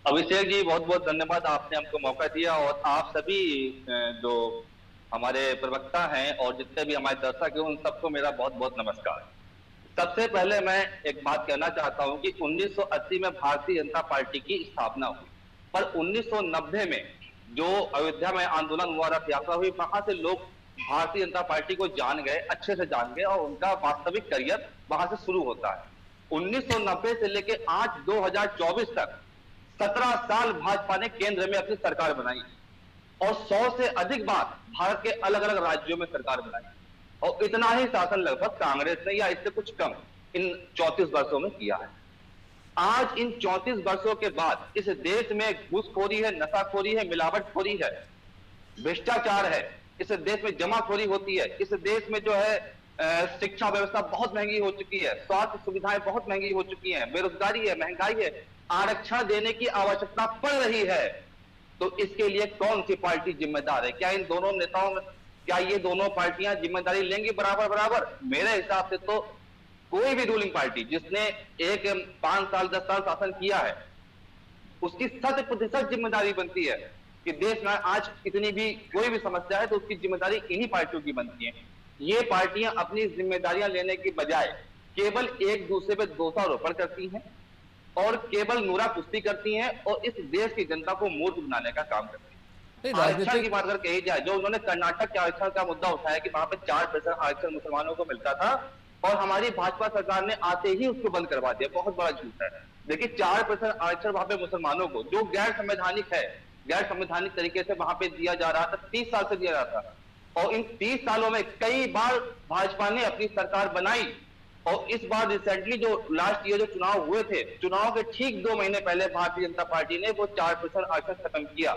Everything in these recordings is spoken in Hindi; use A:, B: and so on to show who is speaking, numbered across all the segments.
A: अभिषेक जी, बहुत बहुत धन्यवाद, आपने हमको मौका दिया। और आप सभी जो हमारे प्रवक्ता हैं और जितने भी हमारे दर्शक हैं, उन सबको मेरा बहुत बहुत नमस्कार। सबसे पहले मैं एक बात कहना चाहता हूं कि 1980 में भारतीय जनता पार्टी की स्थापना हुई, पर 1990 में जो अयोध्या में आंदोलन हुआ, रथ यात्रा हुई, वहां से लोग भारतीय जनता पार्टी को जान गए, अच्छे से जान गए, और उनका वास्तविक करियर वहां से शुरू होता है। 1990 से लेकर आज 2024 तक 17 साल भाजपा ने केंद्र में अपनी सरकार बनाई और 100 से अधिक बार भारत के अलग अलग राज्यों में सरकार बनाई, और इतना ही शासन लगभग कांग्रेस ने या इससे कुछ कम इन 34 वर्षों में किया है। आज इन 34 वर्षों के बाद इस देश में घूसखोरी है, नशाखोरी है, मिलावटखोरी है, भ्रष्टाचार है, इस देश में जमाखोरी होती है, इस देश में जो है शिक्षा व्यवस्था बहुत महंगी हो चुकी है, स्वास्थ्य सुविधाएं बहुत महंगी हो चुकी हैं, बेरोजगारी है, महंगाई है, आरक्षण देने की आवश्यकता पड़ रही है। तो इसके लिए कौन सी पार्टी जिम्मेदार है? क्या इन दोनों नेताओं में, क्या ये दोनों पार्टियां जिम्मेदारी लेंगी बराबर बराबर? मेरे हिसाब से तो कोई भी रूलिंग पार्टी जिसने 5 साल 10 साल शासन किया है, उसकी 100% जिम्मेदारी बनती है कि देश में आज इतनी भी कोई भी समस्या है तो उसकी जिम्मेदारी इन्हीं पार्टियों की बनती है। ये पार्टियां अपनी जिम्मेदारियां लेने की बजाय केवल एक दूसरे पे दोषारोपण करती हैं और केवल नूरा कुश्ती करती हैं और इस देश की जनता को मूर्ख बनाने का काम करती हैं। आरक्षण की बात अगर कही जाए, जो उन्होंने कर्नाटक के आरक्षण का मुद्दा उठाया कि वहां पे 4% आरक्षण मुसलमानों को मिलता था और हमारी भाजपा सरकार ने आते ही उसको बंद करवा दिया, बहुत बड़ा झूठ है। देखिए, 4% आरक्षण वहां पे मुसलमानों को, जो गैर संवैधानिक है, गैर संवैधानिक तरीके से वहां पे दिया जा रहा था, 30 साल से दिया जा रहा था, और इन 30 सालों में कई बार भाजपा ने अपनी सरकार बनाई। और इस बार रिसेंटली जो लास्ट ईयर जो चुनाव हुए थे, चुनाव के ठीक 2 महीने पहले भारतीय जनता पार्टी ने वो 4% आरक्षण खत्म किया।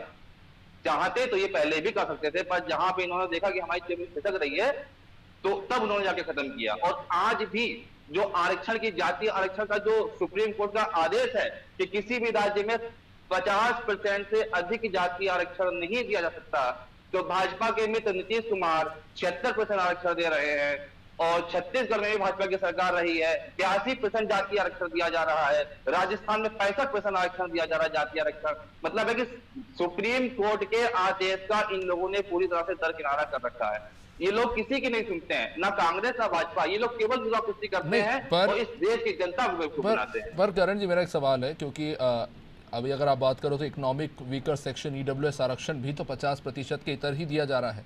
A: चाहते तो ये पहले भी कर सकते थे, पर जहां पे इन्होंने देखा कि हमारी जमीन खिसक रही है, तो तब उन्होंने जाके खत्म किया। और आज भी जो आरक्षण की, जातीय आरक्षण का जो सुप्रीम कोर्ट का आदेश है कि किसी भी राज्य में 50% से अधिक जातीय आरक्षण नहीं दिया जा सकता, तो भाजपा के मित्र नीतीश कुमार 76% आरक्षण दे रहे हैं, और छत्तीसगढ़ में भी भाजपा की सरकार रही है, 82% जातीय आरक्षण दिया जा रहा है, राजस्थान में 65% आरक्षण दिया जा रहा है जातीय आरक्षण। मतलब है कि सुप्रीम कोर्ट के आदेश का इन लोगों ने पूरी तरह से दरकिनारा कर रखा है। ये लोग किसी की नहीं सुनते हैं, ना कांग्रेस ना भाजपा, ये लोग केवल जुआ कुश्ती करते हैं और इस देश की जनता को बेवकूफ बनाते हैं।
B: पर करण जी, मेरा एक सवाल है, क्योंकि अभी अगर आप बात करो तो इकोनॉमिक वीकर सेक्शन ईडब्ल्यूएस आरक्षण भी तो 50% के इतर ही दिया जा रहा है,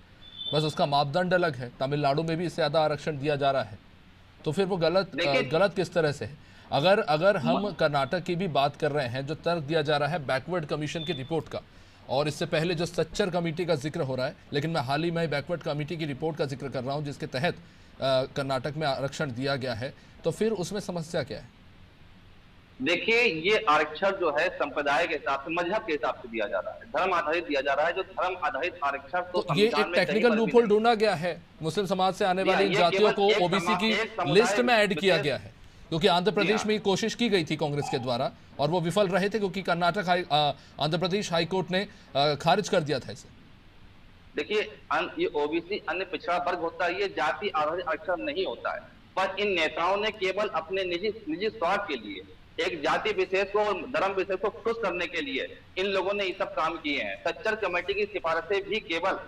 B: बस उसका मापदंड अलग है। तमिलनाडु में भी इससे ज़्यादा आरक्षण दिया जा रहा है, तो फिर वो गलत किस तरह से है? अगर हम कर्नाटक की भी बात कर रहे हैं, जो तर्क दिया जा रहा है बैकवर्ड कमीशन की रिपोर्ट का, और इससे पहले जो सच्चर कमेटी का जिक्र हो रहा है, लेकिन मैं हाल ही में बैकवर्ड कमेटी की रिपोर्ट का जिक्र कर रहा हूं जिसके तहत कर्नाटक में आरक्षण दिया गया है, तो फिर उसमें समस्या क्या है?
A: देखिए, ये आरक्षण जो है संप्रदाय के हिसाब से, मजहब के हिसाब से दिया जा रहा है, धर्म आधारित दिया जा रहा है। जो धर्म आधारित आरक्षण तो
B: ये एक टेक्निकल लूपहोल ढूंढा गया है, मुस्लिम समाज से आने वाली जातियों को ओबीसी की लिस्ट में ऐड किया गया है, क्योंकि आंध्र प्रदेश में कोशिश की गई थी कांग्रेस के द्वारा और वो विफल रहे थे, क्योंकि आंध्र प्रदेश हाईकोर्ट ने खारिज कर दिया था इसे।
A: देखिए, ये ओबीसी अन्य पिछड़ा वर्ग होता है, ये जाति आधारित आरक्षण नहीं होता है। पर इन नेताओं ने केवल अपने निजी स्वार्थ के लिए, एक जाति विशेष को और धर्म विशेष को खुश करने के लिए इन लोगों ने ये सब काम किए हैं। सच्चर कमेटी की सिफारिशें भी केवल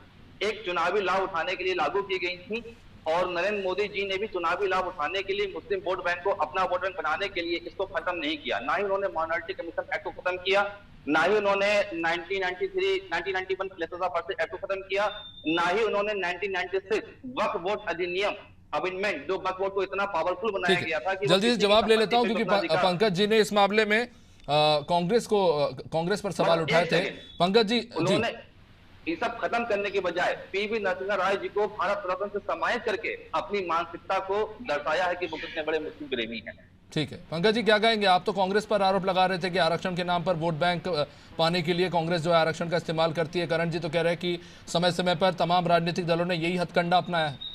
A: एक चुनावी लाभ उठाने के लिए लागू की गई थी, और नरेंद्र मोदी जी ने भी चुनावी लाभ उठाने के लिए मुस्लिम वोट बैंक को अपना वोट बैंक बनाने के लिए इसको खत्म नहीं किया। ना ही उन्होंने माइनॉरिटी कमीशन एक्ट को खत्म किया, ना ही उन्होंने 1991 प्लेसेस ऑफ बर्थ एक्ट को खत्म किया, ना ही उन्होंने 1996 वक्फ बोर्ड अधिनियम अमेंडमेंट, जो वक्फ बोर्ड को इतना पावरफुल बनाया गया था कि
B: जल्दी से जवाब ले लेता हूं, क्योंकि पंकज जी ने इस मामले में कांग्रेस पर सवाल उठाए थे। पंकज जी,
A: उन्होंने ये सब खत्म करने के बजाय पीवी नरसिम्हा राव जी को भारत रत्न से सम्मानित करके अपनी मानसिकता को दर्शाया है कि वो कितने बड़े मुस्लिम प्रेमी हैं।
B: ठीक है, पंकज जी क्या कहेंगे? आप तो कांग्रेस पर आरोप लगा रहे थे कि आरक्षण के नाम पर वोट बैंक पाने के लिए कांग्रेस जो है आरक्षण का इस्तेमाल करती है। करण जी तो कह रहे हैं कि समय समय पर तमाम राजनीतिक दलों ने यही हथकंडा अपनाया है।